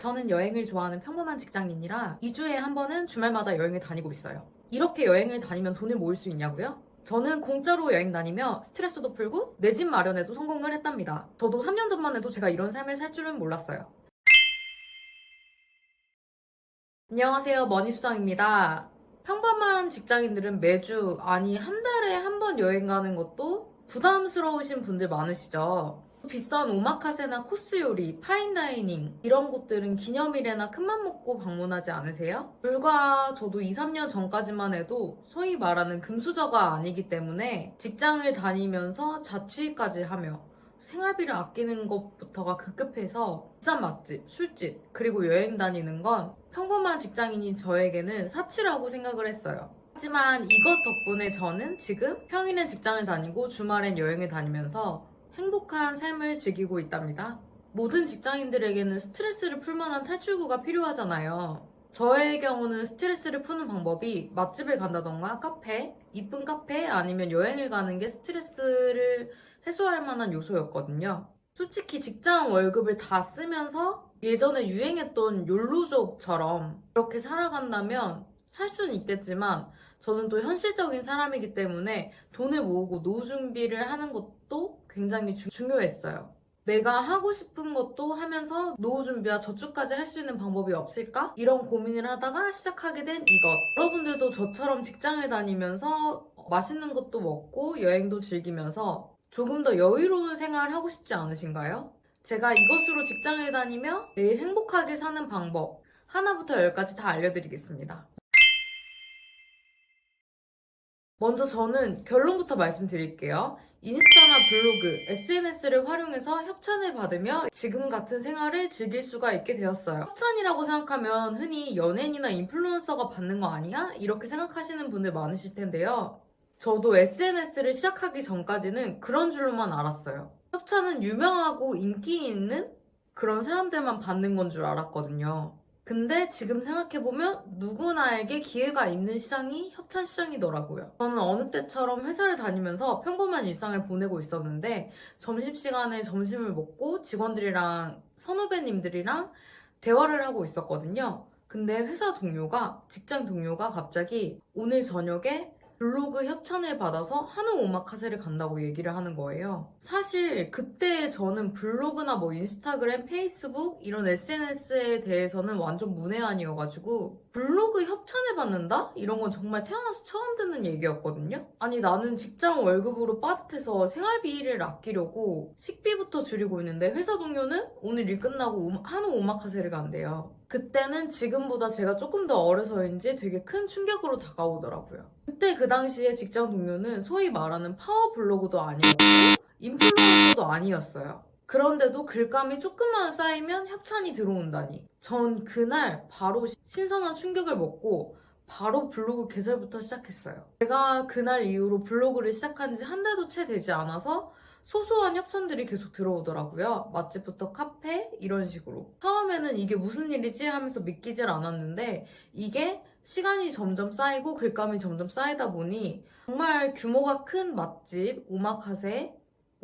저는 여행을 좋아하는 평범한 직장인이라 2주에 한 번은 주말마다 여행을 다니고 있어요. 이렇게 여행을 다니면 돈을 모을 수 있냐고요? 저는 공짜로 여행 다니며 스트레스도 풀고 내 집 마련에도 성공을 했답니다. 저도 3년 전만 해도 제가 이런 삶을 살 줄은 몰랐어요. 안녕하세요, 머니수정입니다. 평범한 직장인들은 매주, 아니 한 달에 한 번 여행 가는 것도 부담스러우신 분들 많으시죠? 비싼 오마카세나 코스 요리, 파인다이닝 이런 곳들은 기념일에나 큰맘 먹고 방문하지 않으세요? 불과 저도 2, 3년 전까지만 해도 소위 말하는 금수저가 아니기 때문에 직장을 다니면서 자취까지 하며 생활비를 아끼는 것부터가 급급해서 비싼 맛집, 술집, 그리고 여행 다니는 건 평범한 직장인인 저에게는 사치라고 생각을 했어요. 하지만 이것 덕분에 저는 지금 평일엔 직장을 다니고 주말엔 여행을 다니면서 행복한 삶을 즐기고 있답니다. 모든 직장인들에게는 스트레스를 풀 만한 탈출구가 필요하잖아요. 저의 경우는 스트레스를 푸는 방법이 맛집을 간다던가 카페, 이쁜 카페 아니면 여행을 가는 게 스트레스를 해소할 만한 요소였거든요. 솔직히 직장 월급을 다 쓰면서 예전에 유행했던 욜로족처럼 그렇게 살아간다면 살 수는 있겠지만 저는 또 현실적인 사람이기 때문에 돈을 모으고 노후 준비를 하는 것도 굉장히 중요했어요. 내가 하고 싶은 것도 하면서 노후 준비와 저축까지 할 수 있는 방법이 없을까? 이런 고민을 하다가 시작하게 된 이것. 여러분들도 저처럼 직장을 다니면서 맛있는 것도 먹고 여행도 즐기면서 조금 더 여유로운 생활을 하고 싶지 않으신가요? 제가 이것으로 직장을 다니며 매일 행복하게 사는 방법 하나부터 열까지 다 알려드리겠습니다. 먼저 저는 결론부터 말씀드릴게요. 인스타나 블로그, SNS를 활용해서 협찬을 받으며 지금 같은 생활을 즐길 수가 있게 되었어요. 협찬이라고 생각하면 흔히 연예인이나 인플루언서가 받는 거 아니야? 이렇게 생각하시는 분들 많으실 텐데요. 저도 SNS를 시작하기 전까지는 그런 줄로만 알았어요. 협찬은 유명하고 인기 있는 그런 사람들만 받는 건 줄 알았거든요. 근데 지금 생각해보면 누구나에게 기회가 있는 시장이 협찬 시장이더라고요. 저는 어느 때처럼 회사를 다니면서 평범한 일상을 보내고 있었는데 점심시간에 점심을 먹고 직원들이랑 선후배님들이랑 대화를 하고 있었거든요. 근데 회사 동료가, 직장 동료가 갑자기 오늘 저녁에 블로그 협찬을 받아서 한우 오마카세를 간다고 얘기를 하는 거예요. 사실 그때 저는 블로그나 뭐 인스타그램, 페이스북 이런 SNS에 대해서는 완전 문외한이어가지고 블로그 협찬을 받는다? 이런 건 정말 태어나서 처음 듣는 얘기였거든요. 아니 나는 직장 월급으로 빠듯해서 생활비를 아끼려고 식비부터 줄이고 있는데 회사 동료는 오늘 일 끝나고 한우 오마카세를 간대요. 그때는 지금보다 제가 조금 더 어려서인지 되게 큰 충격으로 다가오더라고요. 그때 그 당시에 직장 동료는 소위 말하는 파워 블로그도 아니었고 인플루언서도 아니었어요. 그런데도 글감이 조금만 쌓이면 협찬이 들어온다니. 전 그날 바로 신선한 충격을 먹고 바로 블로그 개설부터 시작했어요. 제가 그날 이후로 블로그를 시작한 지 한 달도 채 되지 않아서 소소한 협찬들이 계속 들어오더라고요. 맛집부터 카페 이런 식으로. 처음에는 이게 무슨 일이지 하면서 믿기질 않았는데 이게 시간이 점점 쌓이고 글감이 점점 쌓이다 보니 정말 규모가 큰 맛집, 오마카세,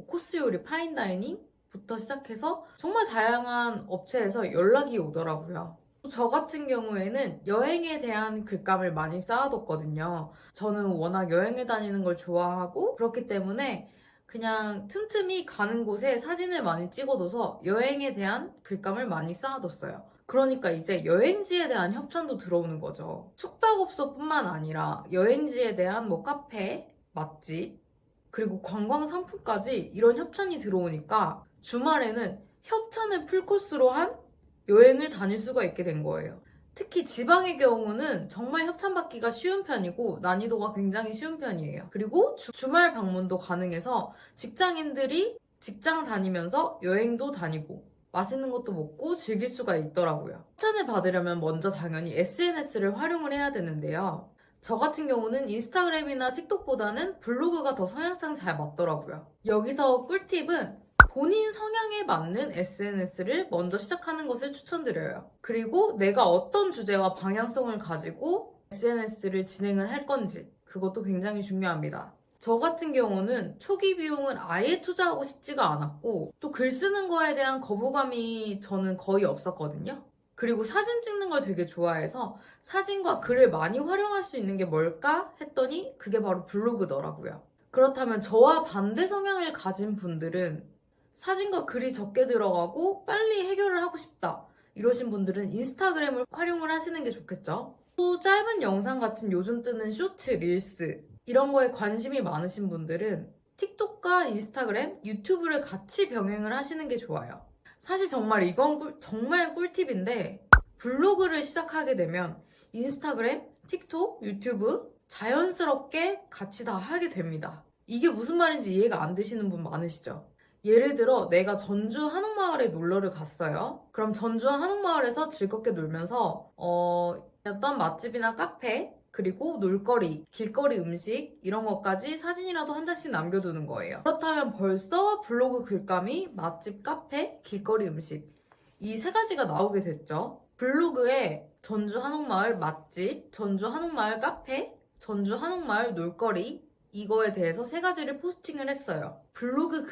코스 요리, 파인다이닝부터 시작해서 정말 다양한 업체에서 연락이 오더라고요. 저 같은 경우에는 여행에 대한 글감을 많이 쌓아뒀거든요. 저는 워낙 여행을 다니는 걸 좋아하고 그렇기 때문에 그냥 틈틈이 가는 곳에 사진을 많이 찍어둬서 여행에 대한 글감을 많이 쌓아뒀어요. 그러니까 이제 여행지에 대한 협찬도 들어오는 거죠. 숙박업소뿐만 아니라 여행지에 대한 뭐 카페, 맛집, 그리고 관광 상품까지 이런 협찬이 들어오니까 주말에는 협찬을 풀코스로 한 여행을 다닐 수가 있게 된 거예요. 특히 지방의 경우는 정말 협찬받기가 쉬운 편이고 난이도가 굉장히 쉬운 편이에요. 그리고 주말 방문도 가능해서 직장인들이 직장 다니면서 여행도 다니고 맛있는 것도 먹고 즐길 수가 있더라고요. 협찬을 받으려면 먼저 당연히 SNS를 활용을 해야 되는데요. 저 같은 경우는 인스타그램이나 틱톡보다는 블로그가 더 성향상 잘 맞더라고요. 여기서 꿀팁은 본인 성향에 맞는 SNS를 먼저 시작하는 것을 추천드려요. 그리고 내가 어떤 주제와 방향성을 가지고 SNS를 진행을 할 건지 그것도 굉장히 중요합니다. 저 같은 경우는 초기 비용을 아예 투자하고 싶지가 않았고 또 글 쓰는 거에 대한 거부감이 저는 거의 없었거든요. 그리고 사진 찍는 걸 되게 좋아해서 사진과 글을 많이 활용할 수 있는 게 뭘까 했더니 그게 바로 블로그더라고요. 그렇다면 저와 반대 성향을 가진 분들은 사진과 글이 적게 들어가고 빨리 해결을 하고 싶다, 이러신 분들은 인스타그램을 활용을 하시는 게 좋겠죠. 또 짧은 영상 같은 요즘 뜨는 쇼츠, 릴스 이런 거에 관심이 많으신 분들은 틱톡과 인스타그램, 유튜브를 같이 병행을 하시는 게 좋아요. 사실 정말 이건 정말 꿀팁인데, 블로그를 시작하게 되면 인스타그램, 틱톡, 유튜브 자연스럽게 같이 다 하게 됩니다. 이게 무슨 말인지 이해가 안 되시는 분 많으시죠? 예를 들어 내가 전주 한옥마을에 놀러를 갔어요. 그럼 전주 한옥마을에서 즐겁게 놀면서 어떤 맛집이나 카페, 그리고 놀거리, 길거리 음식 이런 것까지 사진이라도 한 장씩 남겨두는 거예요. 그렇다면 벌써 블로그 글감이 맛집, 카페, 길거리 음식 이 세 가지가 나오게 됐죠. 블로그에 전주 한옥마을 맛집, 전주 한옥마을 카페, 전주 한옥마을 놀거리 이거에 대해서 세 가지를 포스팅을 했어요. 블로그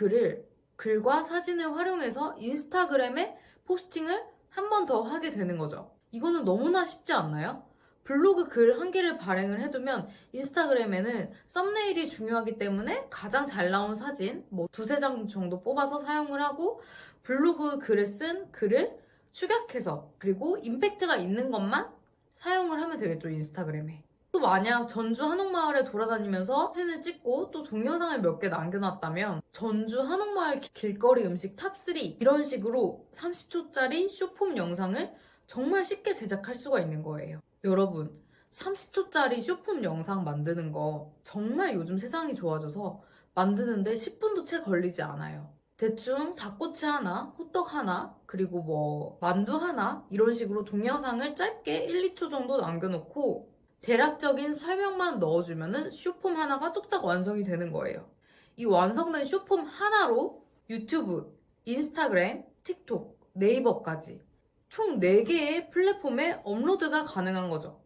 글과 사진을 활용해서 인스타그램에 포스팅을 한 번 더 하게 되는 거죠. 이거는 너무나 쉽지 않나요? 블로그 글 한 개를 발행을 해두면 인스타그램에는 썸네일이 중요하기 때문에 가장 잘 나온 사진 뭐 두세 장 정도 뽑아서 사용을 하고, 블로그 글에 쓴 글을 축약해서 그리고 임팩트가 있는 것만 사용을 하면 되겠죠, 인스타그램에. 또 만약 전주 한옥마을에 돌아다니면서 사진을 찍고 또 동영상을 몇 개 남겨놨다면 전주 한옥마을 길거리 음식 탑3 이런 식으로 30초짜리 쇼폼 영상을 정말 쉽게 제작할 수가 있는 거예요. 여러분, 30초짜리 쇼폼 영상 만드는 거 정말 요즘 세상이 좋아져서 만드는데 10분도 채 걸리지 않아요. 대충 닭꼬치 하나, 호떡 하나, 그리고 뭐 만두 하나 이런 식으로 동영상을 짧게 1, 2초 정도 남겨놓고 대략적인 설명만 넣어주면은 쇼폼 하나가 뚝딱 완성이 되는 거예요. 이 완성된 쇼폼 하나로 유튜브, 인스타그램, 틱톡, 네이버까지 총 4개의 플랫폼에 업로드가 가능한 거죠.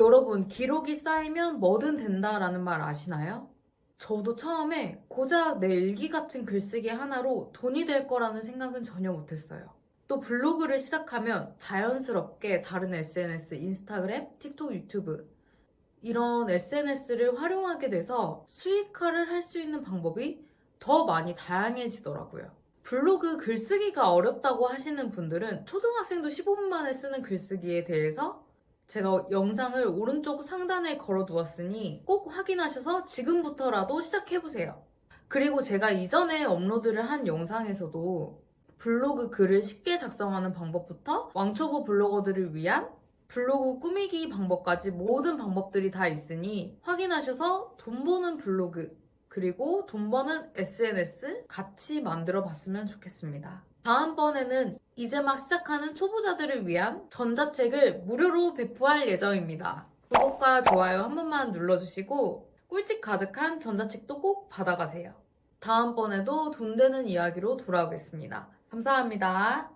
여러분, 기록이 쌓이면 뭐든 된다라는 말 아시나요? 저도 처음에 고작 내 일기 같은 글쓰기 하나로 돈이 될 거라는 생각은 전혀 못했어요. 또 블로그를 시작하면 자연스럽게 다른 SNS, 인스타그램, 틱톡, 유튜브 이런 SNS를 활용하게 돼서 수익화를 할 수 있는 방법이 더 많이 다양해지더라고요. 블로그 글쓰기가 어렵다고 하시는 분들은 초등학생도 15분 만에 쓰는 글쓰기에 대해서 제가 영상을 오른쪽 상단에 걸어두었으니 꼭 확인하셔서 지금부터라도 시작해보세요. 그리고 제가 이전에 업로드를 한 영상에서도 블로그 글을 쉽게 작성하는 방법부터 왕초보 블로거들을 위한 블로그 꾸미기 방법까지 모든 방법들이 다 있으니 확인하셔서 돈 버는 블로그 그리고 돈 버는 SNS 같이 만들어 봤으면 좋겠습니다. 다음번에는 이제 막 시작하는 초보자들을 위한 전자책을 무료로 배포할 예정입니다. 구독과 좋아요 한 번만 눌러주시고 꿀팁 가득한 전자책도 꼭 받아가세요. 다음번에도 돈 되는 이야기로 돌아오겠습니다. 감사합니다.